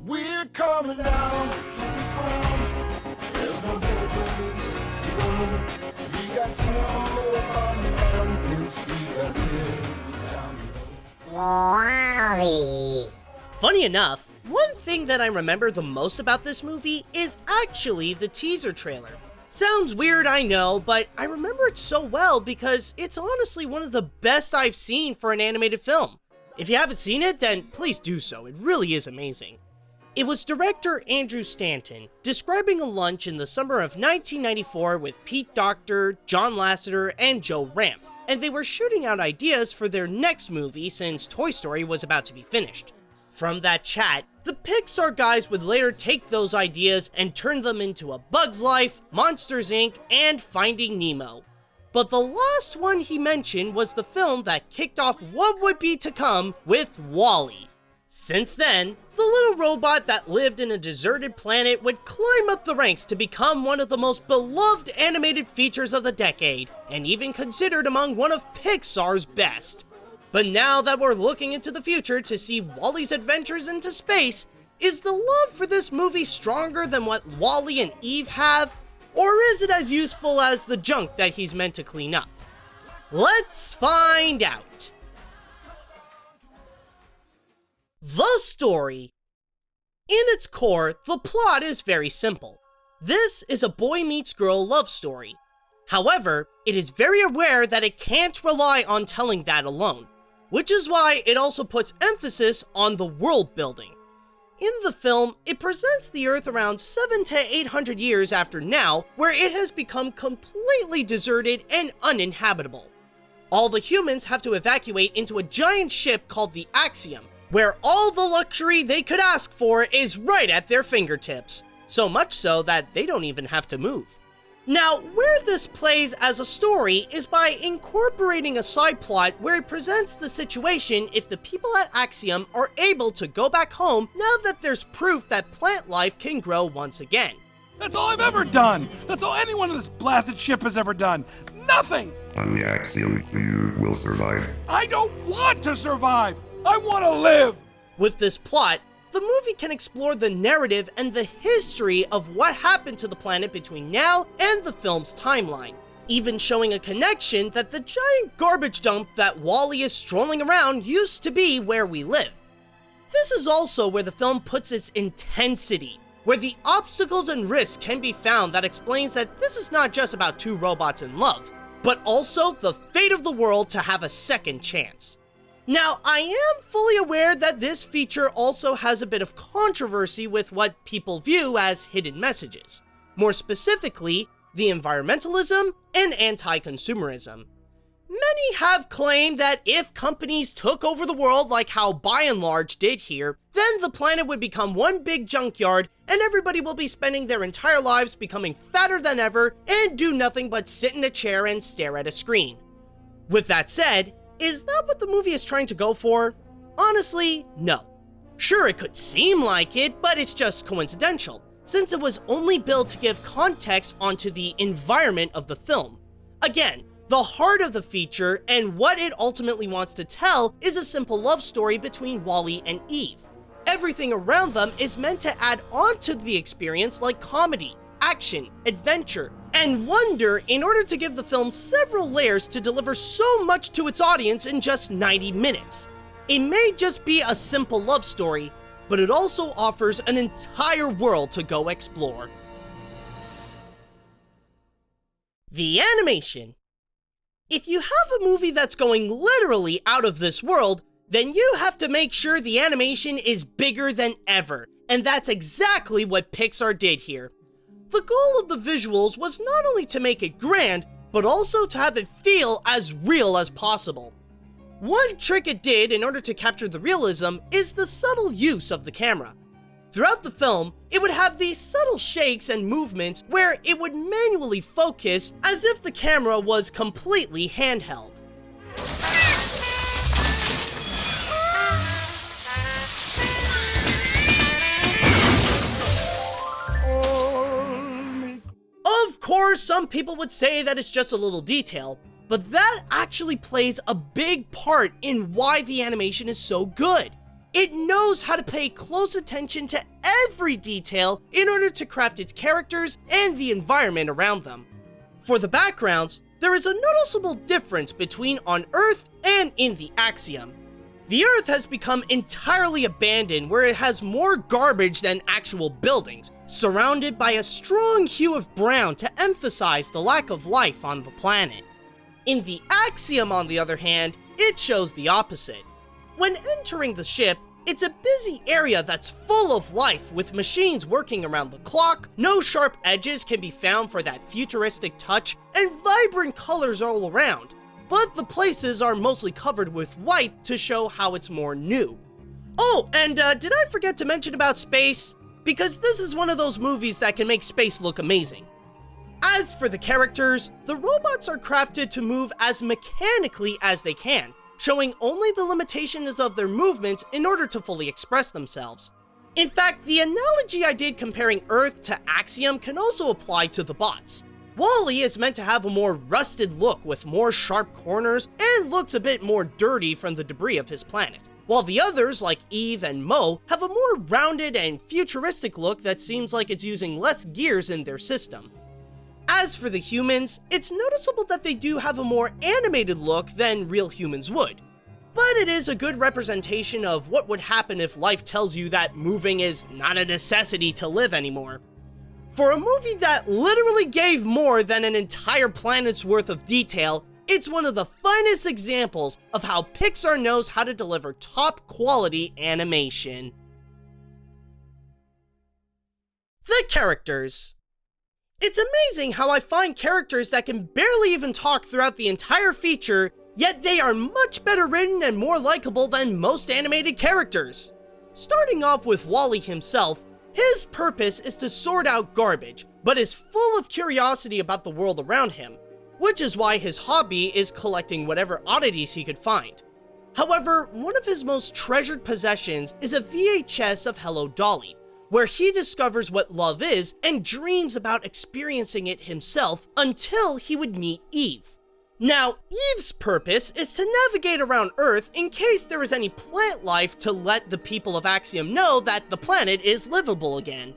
We're coming down to the ground. There's no better place to go. We got snow on the mountains. We got hills down below. WALL-E. Funny enough, one thing that I remember the most about this movie is actually the teaser trailer. Sounds weird, I know, but I remember it so well because it's honestly one of the best I've seen for an animated film. If you haven't seen it, then please do so, it really is amazing. It was director Andrew Stanton describing a lunch in the summer of 1994 with Pete Docter, John Lasseter, and Joe Ranft, and they were shooting out ideas for their next movie since Toy Story was about to be finished. From that chat, the Pixar guys would later take those ideas and turn them into A Bug's Life, Monsters Inc., and Finding Nemo. But the last one he mentioned was the film that kicked off what would be to come with WALL-E. Since then, the little robot that lived in a deserted planet would climb up the ranks to become one of the most beloved animated features of the decade, and even considered among one of Pixar's best. But now that we're looking into the future to see WALL-E's adventures into space, is the love for this movie stronger than what WALL-E and Eve have? Or is it as useful as the junk that he's meant to clean up? Let's find out. The story. In its core, the plot is very simple. This is a boy meets girl love story. However, it is very aware that it can't rely on telling that alone, which is why it also puts emphasis on the world building. In the film, it presents the Earth around 700 to 800 years after now, where it has become completely deserted and uninhabitable. All the humans have to evacuate into a giant ship called the Axiom, where all the luxury they could ask for is right at their fingertips, so much so that they don't even have to move. Now, where this plays as a story is by incorporating a side plot where it presents the situation if the people at Axiom are able to go back home now that there's proof that plant life can grow once again. That's all I've ever done! That's all anyone on this blasted ship has ever done! Nothing! On the Axiom, you will survive. I don't want to survive! I want to live! With this plot, the movie can explore the narrative and the history of what happened to the planet between now and the film's timeline, even showing a connection that the giant garbage dump that WALL-E is strolling around used to be where we live. This is also where the film puts its intensity, where the obstacles and risks can be found that explains that this is not just about two robots in love, but also the fate of the world to have a second chance. Now, I am fully aware that this feature also has a bit of controversy with what people view as hidden messages. More specifically, the environmentalism and anti-consumerism. Many have claimed that if companies took over the world like how By and Large did here, then the planet would become one big junkyard and everybody will be spending their entire lives becoming fatter than ever and do nothing but sit in a chair and stare at a screen. With that said, is that what the movie is trying to go for? Honestly, no. Sure, it could seem like it, but it's just coincidental, since it was only built to give context onto the environment of the film. Again, the heart of the feature and what it ultimately wants to tell is a simple love story between WALL-E and Eve. Everything around them is meant to add on to the experience like comedy, action, adventure, and wonder in order to give the film several layers to deliver so much to its audience in just 90 minutes. It may just be a simple love story, but it also offers an entire world to go explore. The animation. If you have a movie that's going literally out of this world, then you have to make sure the animation is bigger than ever, and that's exactly what Pixar did here. The goal of the visuals was not only to make it grand, but also to have it feel as real as possible. One trick it did in order to capture the realism is the subtle use of the camera. Throughout the film, it would have these subtle shakes and movements where it would manually focus as if the camera was completely handheld. Of course, some people would say that it's just a little detail, but that actually plays a big part in why the animation is so good. It knows how to pay close attention to every detail in order to craft its characters and the environment around them. For the backgrounds, there is a noticeable difference between on Earth and in the Axiom. The Earth has become entirely abandoned, where it has more garbage than actual buildings, surrounded by a strong hue of brown to emphasize the lack of life on the planet. In the Axiom, on the other hand, it shows the opposite. When entering the ship, it's a busy area that's full of life, with machines working around the clock, no sharp edges can be found for that futuristic touch, and vibrant colors all around. But the places are mostly covered with white to show how it's more new. Oh, and did I forget to mention about space? Because this is one of those movies that can make space look amazing. As for the characters, the robots are crafted to move as mechanically as they can, showing only the limitations of their movements in order to fully express themselves. In fact, the analogy I did comparing Earth to Axiom can also apply to the bots. WALL-E is meant to have a more rusted look with more sharp corners and looks a bit more dirty from the debris of his planet, while the others like Eve and Mo have a more rounded and futuristic look that seems like it's using less gears in their system. As for the humans, it's noticeable that they do have a more animated look than real humans would. But it is a good representation of what would happen if life tells you that moving is not a necessity to live anymore. For a movie that literally gave more than an entire planet's worth of detail, it's one of the finest examples of how Pixar knows how to deliver top quality animation. The characters. It's amazing how I find characters that can barely even talk throughout the entire feature, yet they are much better written and more likable than most animated characters. Starting off with WALL-E himself, his purpose is to sort out garbage, but is full of curiosity about the world around him, which is why his hobby is collecting whatever oddities he could find. However, one of his most treasured possessions is a VHS of Hello Dolly, where he discovers what love is and dreams about experiencing it himself until he would meet Eve. Now, Eve's purpose is to navigate around Earth in case there is any plant life to let the people of Axiom know that the planet is livable again.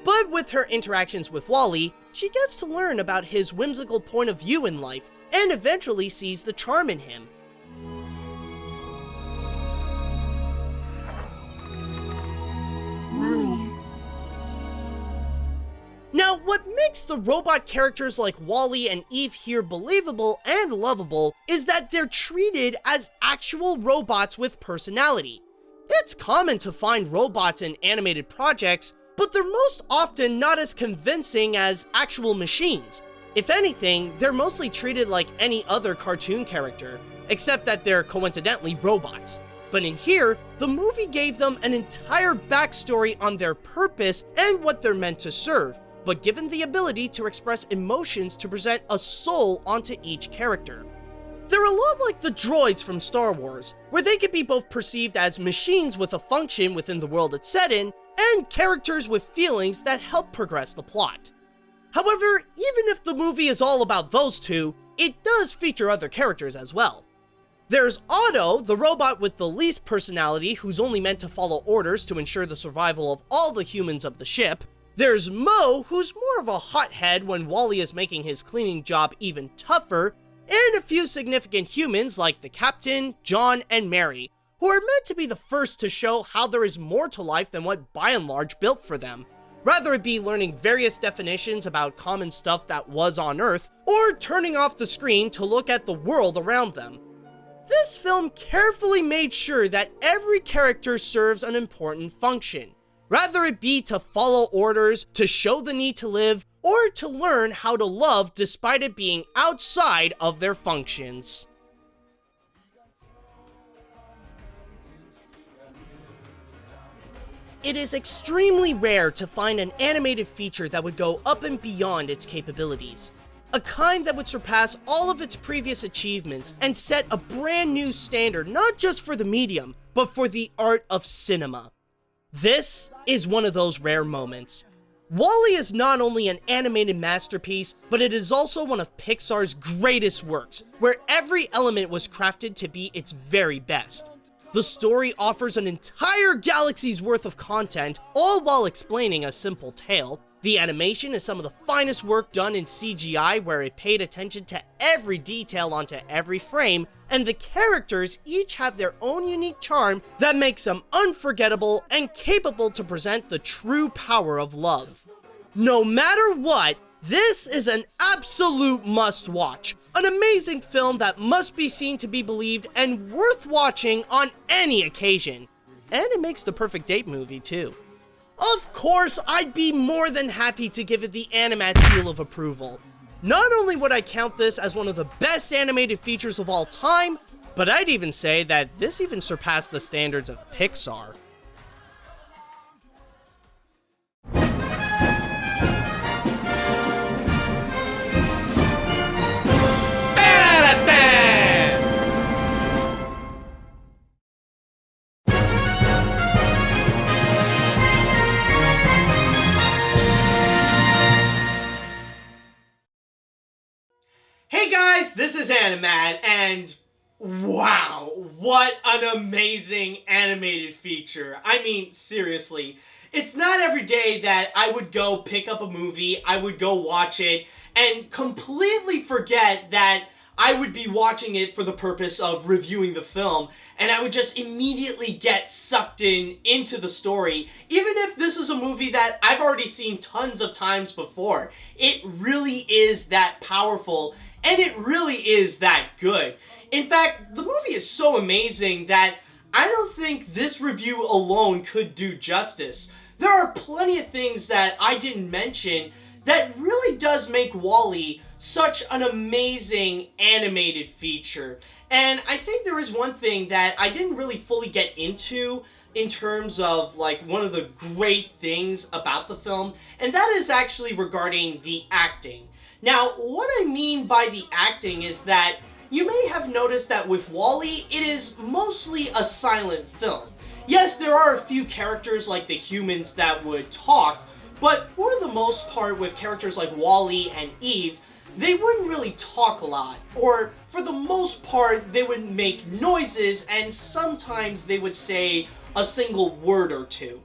But with her interactions with WALL-E, she gets to learn about his whimsical point of view in life and eventually sees the charm in him. Now, what makes the robot characters like WALL-E and Eve here believable and lovable is that they're treated as actual robots with personality. It's common to find robots in animated projects, but they're most often not as convincing as actual machines. If anything, they're mostly treated like any other cartoon character, except that they're coincidentally robots. But in here, the movie gave them an entire backstory on their purpose and what they're meant to serve, but given the ability to express emotions to present a soul onto each character. They're a lot like the droids from Star Wars, where they can be both perceived as machines with a function within the world it's set in, and characters with feelings that help progress the plot. However, even if the movie is all about those two, it does feature other characters as well. There's Otto, the robot with the least personality who's only meant to follow orders to ensure the survival of all the humans of the ship. There's Mo, who's more of a hothead when WALL-E is making his cleaning job even tougher, and a few significant humans like the Captain, John, and Mary, who are meant to be the first to show how there is more to life than what by and large built for them, rather it be learning various definitions about common stuff that was on Earth, or turning off the screen to look at the world around them. This film carefully made sure that every character serves an important function, rather it be to follow orders, to show the need to live, or to learn how to love despite it being outside of their functions. It is extremely rare to find an animated feature that would go up and beyond its capabilities. A kind that would surpass all of its previous achievements and set a brand new standard not just for the medium, but for the art of cinema. This is one of those rare moments. WALL-E is not only an animated masterpiece, but it is also one of Pixar's greatest works, where every element was crafted to be its very best. The story offers an entire galaxy's worth of content, all while explaining a simple tale. The animation is some of the finest work done in CGI, where it paid attention to every detail onto every frame, and the characters each have their own unique charm that makes them unforgettable and capable to present the true power of love. No matter what, this is an absolute must-watch. An amazing film that must be seen to be believed and worth watching on any occasion. And it makes the perfect date movie too. Of course, I'd be more than happy to give it the AniMat's seal of approval. Not only would I count this as one of the best animated features of all time, but I'd even say that this even surpassed the standards of Pixar. Hey guys, this is AniMat, and wow, what an amazing animated feature. I mean, seriously, it's not every day that I would go pick up a movie, I would go watch it, and completely forget that I would be watching it for the purpose of reviewing the film, and I would just immediately get sucked into the story, even if this is a movie that I've already seen tons of times before. It really is that powerful, and it really is that good. In fact, the movie is so amazing that I don't think this review alone could do justice. There are plenty of things that I didn't mention that really does make WALL-E such an amazing animated feature. And I think there is one thing that I didn't really fully get into in terms of like one of the great things about the film, and that is actually regarding the acting. Now, what I mean by the acting is that you may have noticed that with WALL-E, it is mostly a silent film. Yes, there are a few characters like the humans that would talk, but for the most part with characters like WALL-E and Eve, they wouldn't really talk a lot, or for the most part, they would make noises and sometimes they would say a single word or two.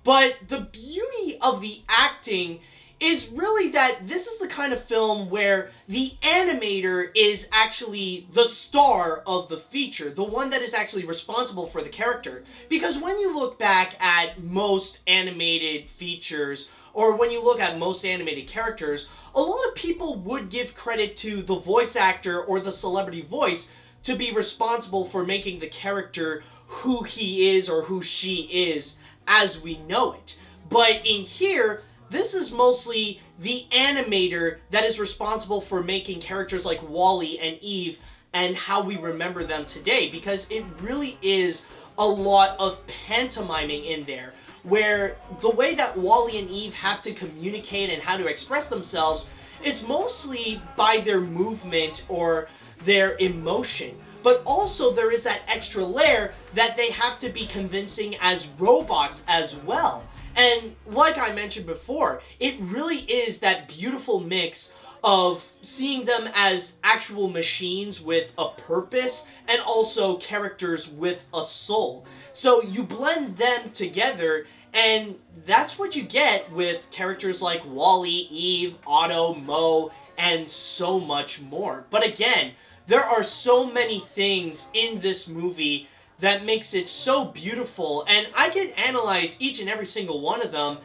But the beauty of the acting is really that this is the kind of film where the animator is actually the star of the feature, the one that is actually responsible for the character. Because when you look back at most animated features, or when you look at most animated characters, a lot of people would give credit to the voice actor or the celebrity voice to be responsible for making the character who he is or who she is as we know it. But in here, this is mostly the animator that is responsible for making characters like WALL-E and Eve and how we remember them today, because it really is a lot of pantomiming in there, where the way that WALL-E and Eve have to communicate and how to express themselves, it's mostly by their movement or their emotion. But also there is that extra layer that they have to be convincing as robots as well. And like I mentioned before, it really is that beautiful mix of seeing them as actual machines with a purpose and also characters with a soul. So you blend them together, and that's what you get with characters like WALL-E, Eve, Otto, Mo, and so much more. But again, there are so many things in this movie that makes it so beautiful, and I could analyze each and every single one of them,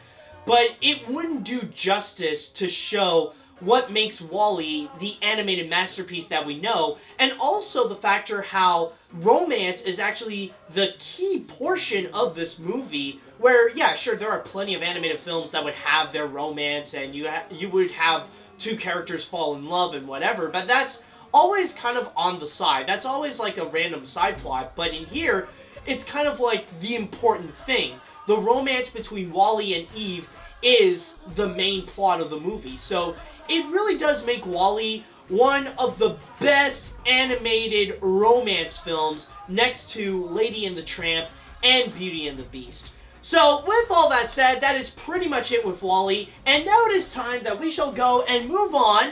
but it wouldn't do justice to show what makes WALL-E the animated masterpiece that we know, and also the factor how romance is actually the key portion of this movie, where, yeah, sure, there are plenty of animated films that would have their romance, and you would have two characters fall in love and whatever, but that's always kind of on the side. That's always like a random side plot, but in here, it's kind of like the important thing. The romance between WALL-E and Eve is the main plot of the movie, so it really does make WALL-E one of the best animated romance films next to Lady and the Tramp and Beauty and the Beast. So with all that said, that is pretty much it with WALL-E, and now it is time that we shall go and move on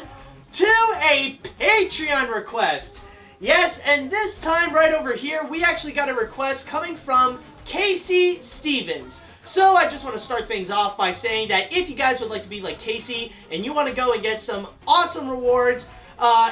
to a Patreon request. Yes, and this time right over here, we actually got a request coming from Casey Stevens. So I just want to start things off by saying that if you guys would like to be like Casey and you want to go and get some awesome rewards,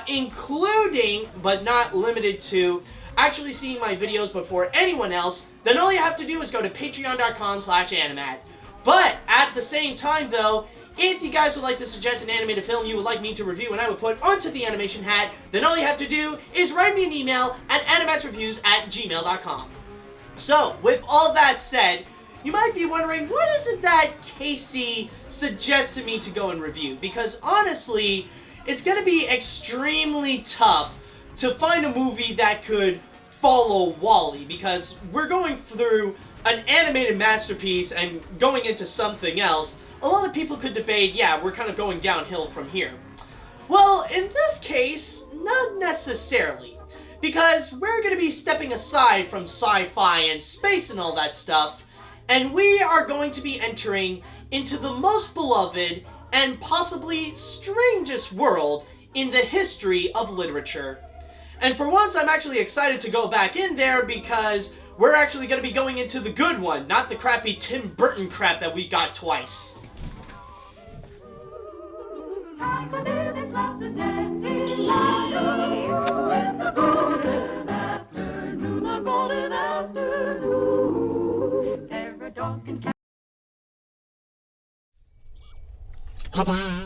including, but not limited to, actually seeing my videos before anyone else, then all you have to do is go to patreon.com/animat. But at the same time though, if you guys would like to suggest an animated film you would like me to review and I would put onto the animation hat, then all you have to do is write me an email at animatsreviews@gmail.com. So, with all that said, you might be wondering, what is it that Casey suggested me to go and review? Because honestly, it's going to be extremely tough to find a movie that could follow WALL-E, because we're going through an animated masterpiece and going into something else. A lot of people could debate, yeah, we're kind of going downhill from here. Well, in this case, not necessarily. Because we're going to be stepping aside from sci-fi and space and all that stuff, and we are going to be entering into the most beloved and possibly strangest world in the history of literature. And for once, I'm actually excited to go back in there because we're actually going to be going into the good one, not the crappy Tim Burton crap that we got twice. Ta-da!